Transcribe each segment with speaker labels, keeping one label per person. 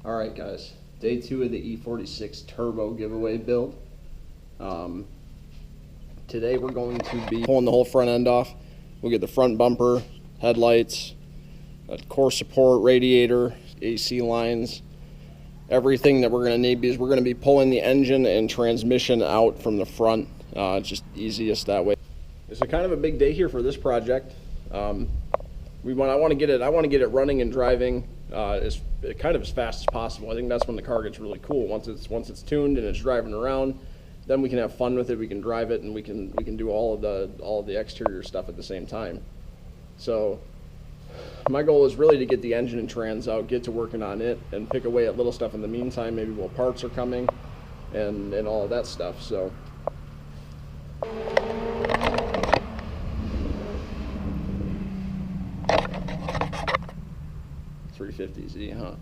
Speaker 1: Alright guys, day 2 of the E46 turbo giveaway build. Today we're going to be pulling the whole front end off. We'll get the front bumper, headlights, core support, radiator, AC lines, everything that we're going to need, because we're going to be pulling the engine and transmission out from the front. It's just easiest that way. It's a kind of a big day here for this project. I want to get it running and driving as fast as possible. I think that's when the car gets really cool. Once it's tuned and it's driving around, then we can have fun with it. We can drive it, and we can do all of the exterior stuff at the same time. So my goal is really to get the engine and trans out, get to working on it, and pick away at little stuff in the meantime, maybe while parts are coming and all of that stuff. So 350Z, huh?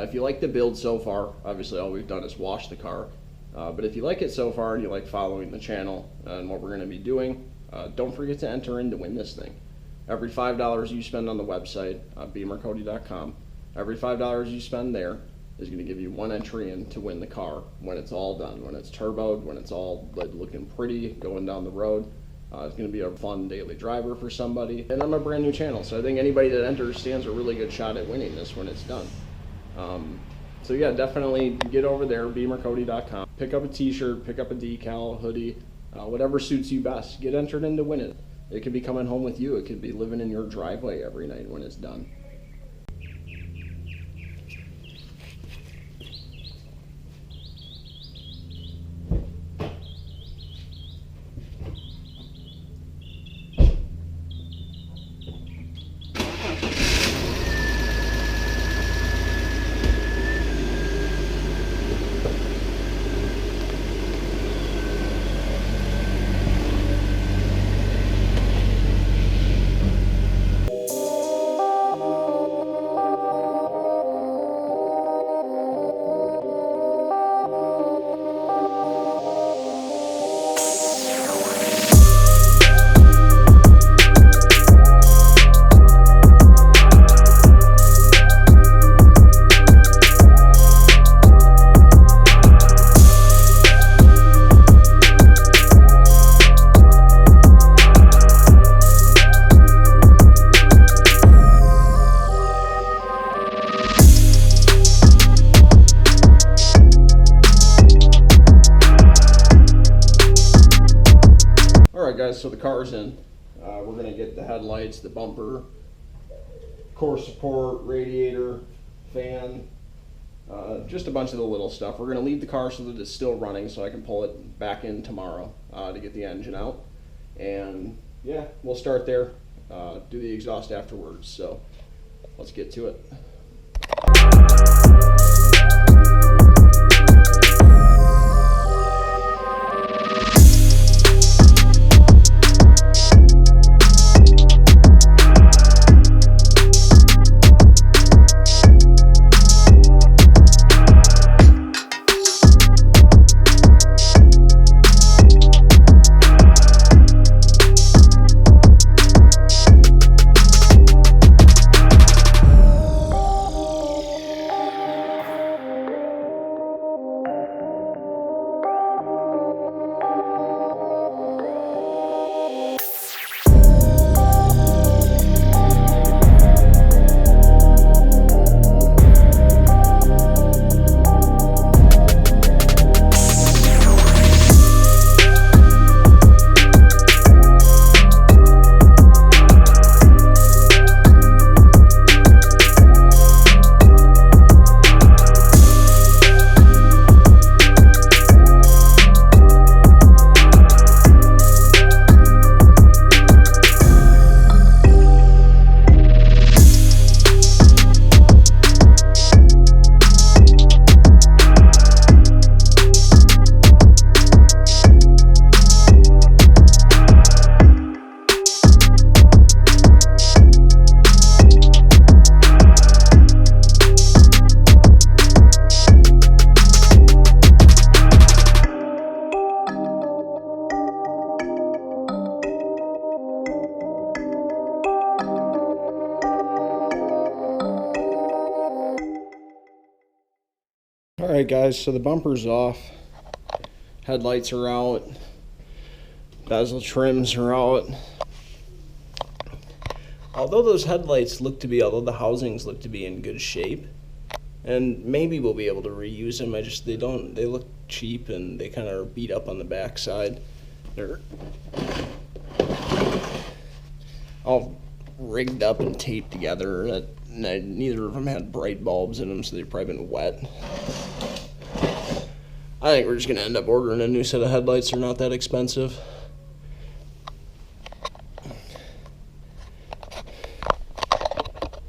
Speaker 1: If you like the build so far, obviously all we've done is wash the car. But if you like it so far and you like following the channel and what we're going to be doing, don't forget to enter in to win this thing. Every $5 you spend on the website, beamercody.com, every $5 you spend there is going to give you one entry in to win the car when it's all done, when it's turboed, when it's all looking pretty, going down the road. It's going to be a fun daily driver for somebody. And I'm a brand new channel, so I think anybody that enters stands a really good shot at winning this when it's done. So yeah, definitely get over there, beamercody.com. Pick up a t-shirt, pick up a decal, hoodie, whatever suits you best. Get entered in to win it. It could be coming home with you. It could be living in your driveway every night when it's done. Guys, so the car's in. We're going to get the headlights, the bumper, core support, radiator, fan, just a bunch of the little stuff. We're going to leave the car so that it's still running so I can pull it back in tomorrow to get the engine out. And yeah, we'll start there, do the exhaust afterwards. So let's get to it. Alright guys, so the bumper's off, headlights are out, bezel trims are out. Although the housings look to be in good shape, and maybe we'll be able to reuse them, they look cheap and they kind of are beat up on the backside. They're all rigged up and taped together. Neither of them had bright bulbs in them, so they've probably been wet. I think we're just going to end up ordering a new set of headlights. They're not that expensive.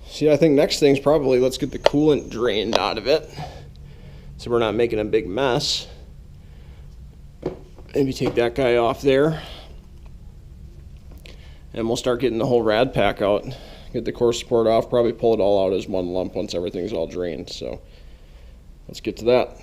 Speaker 1: See, I think next thing's probably let's get the coolant drained out of it so we're not making a big mess. Maybe take that guy off there. And we'll start getting the whole rad pack out. Get the core support off, probably pull it all out as one lump once everything's all drained. So let's get to that.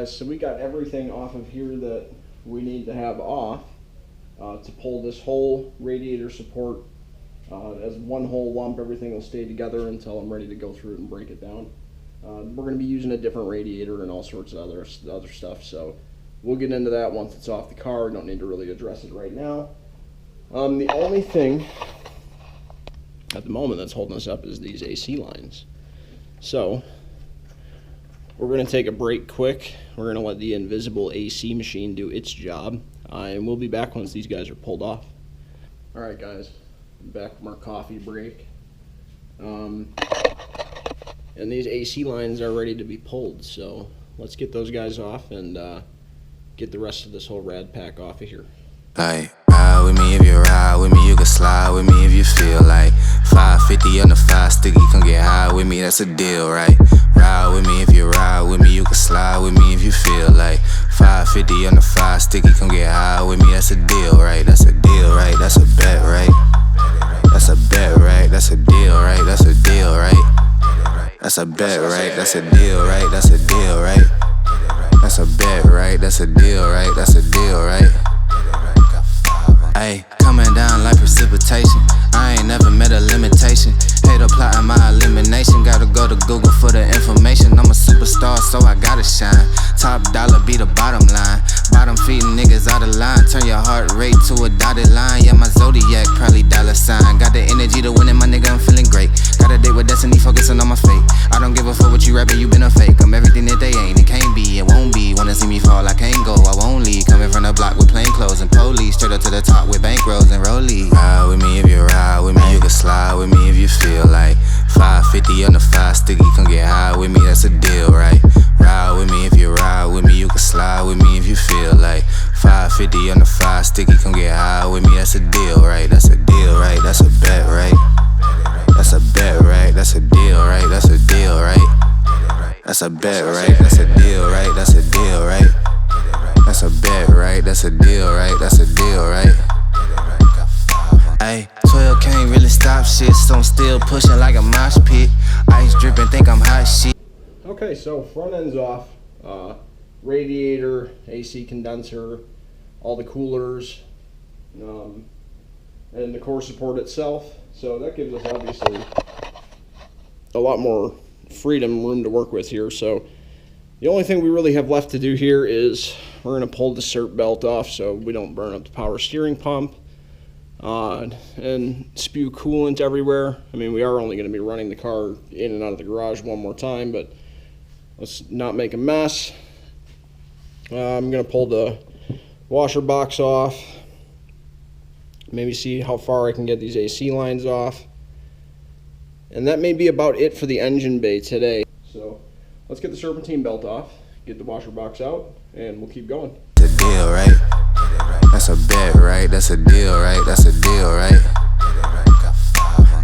Speaker 1: So we got everything off of here that we need to have off to pull this whole radiator support as one whole lump. Everything will stay together until I'm ready to go through it and break it down. We're going to be using a different radiator and all sorts of other stuff, so we'll get into that once it's off the car. We don't need to really address it right now. The only thing at the moment that's holding us up is these AC lines. So we're going to take a break quick. We're going to let the invisible AC machine do its job, and we'll be back once these guys are pulled off. Alright guys, back from our coffee break. And these AC lines are ready to be pulled, so let's get those guys off and get the rest of this whole rad pack off of here.
Speaker 2: Like, ride with me if you ride with me, you can slide with me if you feel like 550 on the 5 sticky, come get high with me, that's a deal, right? Ride with me if you ride with me, you can slide with me if you feel like 550 on the 5 sticky, come get high with me, that's a deal, right? That's a deal, right? That's a bet, right? That's a bet, right? That's a deal, right? That's a deal, right? That's a bet, right? That's a deal, right? That's a deal, right? That's a bet, right? That's a deal, right? That's a deal, right? Ayy, coming down like precipitation. I ain't never met a limitation. Hater plotting my elimination. Gotta go to Google for the information. I'm a superstar, so I gotta shine. Top dollar be the bottom line. Bottom feeding niggas out of line. Turn your heart rate to a dotted line. Yeah, my zodiac probably dollar sign. Got the energy to win it, my nigga, I'm feeling great. Got a date with destiny, focusing on my fate. I don't give a fuck what you rapping, you been a fake. I'm everything that they ain't, it can't be, it won't be. Wanna see me fall, I can't go, I won't leave. Coming from the block with plain clothes and police. Straight up to the top with bankrolls and rollies. Ride with me if you ride with me, you can slide with me if you feel like 550 on the 5 sticky, come get high with me, that's a deal, right? Ride with me if you ride with me, you can slide with me if you feel like 550 on the 5 sticky, come get high with me, that's a deal, right? That's a deal, right? That's a bet, right? That's a bet, right? That's a deal, right? That's a deal, right? That's a bet, right? That's a deal, right? That's a deal, right? That's a bet, right? That's a deal, right? That's a deal, right? Ayy, 12 can't really stop so I'm still pushing like a mosh pit. Ice dripping, think I'm hot shit.
Speaker 1: Okay, so front end's off. Radiator, AC condenser, all the coolers, and the core support itself. So that gives us obviously a lot more room to work with here. So the only thing we really have left to do here is we're going to pull the CERT belt off so we don't burn up the power steering pump and spew coolant everywhere. I mean, we are only going to be running the car in and out of the garage one more time, but let's not make a mess. I'm going to pull the washer box off, maybe see how far I can get these AC lines off. And that may be about it for the engine bay today. So let's get the serpentine belt off, get the washer box out, and we'll keep going.
Speaker 2: That's a deal, right? That's a bet, right? That's a deal, right? That's a deal, right?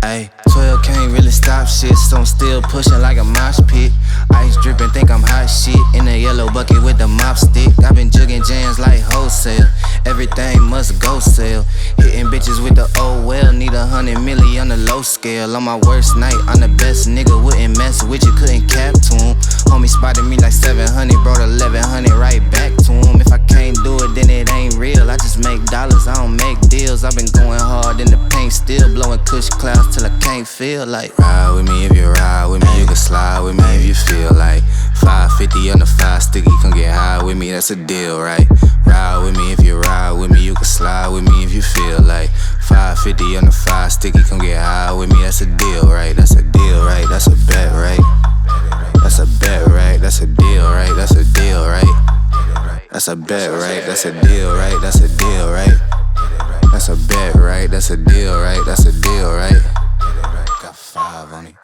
Speaker 2: Ay, 12 can't really stop shit, so I'm still pushing like a mosh pit. Ice dripping, think I'm hot shit. In the yellow bucket with the mop stick. I've been jugging jams like wholesale. Everything must go sell. Hitting bitches with the oh well. Need 100 milli on the low scale. On my worst night, I'm the best nigga. Wouldn't mess with you, couldn't cap to him. Homie spotted me like 700, brought 1100 right back to him. If I can't do it, then it ain't real. I just make dollars, I don't make deals. I've been going hard in the paint, still blowing kush clouds till I can't feel like. Ride with me if you ride with me, you can slide with me if you feel like. 550 on the 5 sticky, come get high with me, that's a deal, right? Ride with me if you ride with me, you can slide with me if you feel like. 550 on the 5 sticky, come get high with me, that's a deal, right? That's a deal, right? That's a bet, right? That's a bet, right? That's a deal, right? That's a deal, right? That's a bet, right? That's a deal, right? That's a deal, right? That's a bet, right? That's a deal, right? That's a deal, right? Got 5 on it.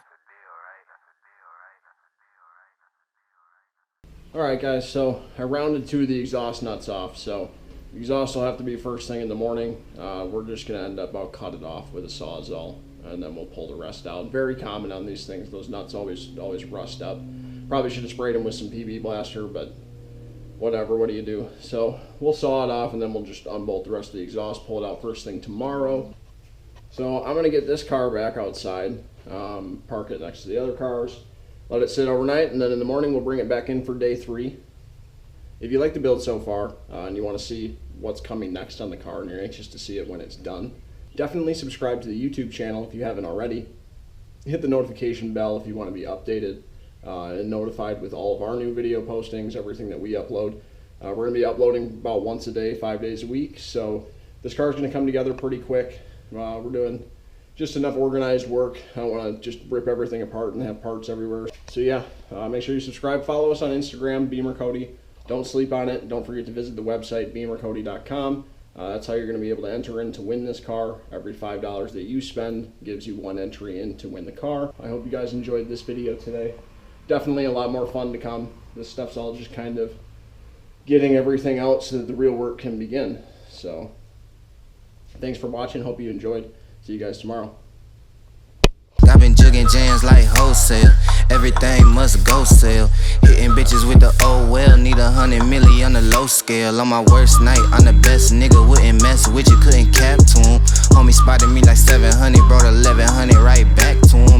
Speaker 1: Alright guys, so I rounded 2 of the exhaust nuts off, so the exhaust will have to be first thing in the morning. We're just going to end up, I'll cut it off with a Sawzall, and then we'll pull the rest out. Very common on these things, those nuts always rust up. Probably should have sprayed them with some PB Blaster, but whatever, what do you do? So we'll saw it off, and then we'll just unbolt the rest of the exhaust, pull it out first thing tomorrow. So I'm going to get this car back outside, park it next to the other cars, let it sit overnight, and then in the morning we'll bring it back in for day 3. If you like the build so far and you want to see what's coming next on the car and you're anxious to see it when it's done, definitely subscribe to the YouTube channel if you haven't already. Hit the notification bell if you want to be updated and notified with all of our new video postings, everything that we upload. We're going to be uploading about once a day, 5 days a week, so this car is going to come together pretty quick. We're doing just enough organized work. I don't want to just rip everything apart and have parts everywhere. So yeah, make sure you subscribe. Follow us on Instagram, Beamer Cody. Don't sleep on it. Don't forget to visit the website, beamercody.com. That's how you're going to be able to enter in to win this car. Every $5 that you spend gives you 1 entry in to win the car. I hope you guys enjoyed this video today. Definitely a lot more fun to come. This stuff's all just kind of getting everything out so that the real work can begin. So thanks for watching. Hope you enjoyed. See you guys tomorrow.
Speaker 2: I've been jugging jams like wholesale. Everything must go sell. Hitting bitches with the oh well. Need 100 milli on the low scale. On my worst night, I'm the best nigga. Wouldn't mess with you, couldn't cap to him. Homie spotted me like 700, brought 1100 right back to him.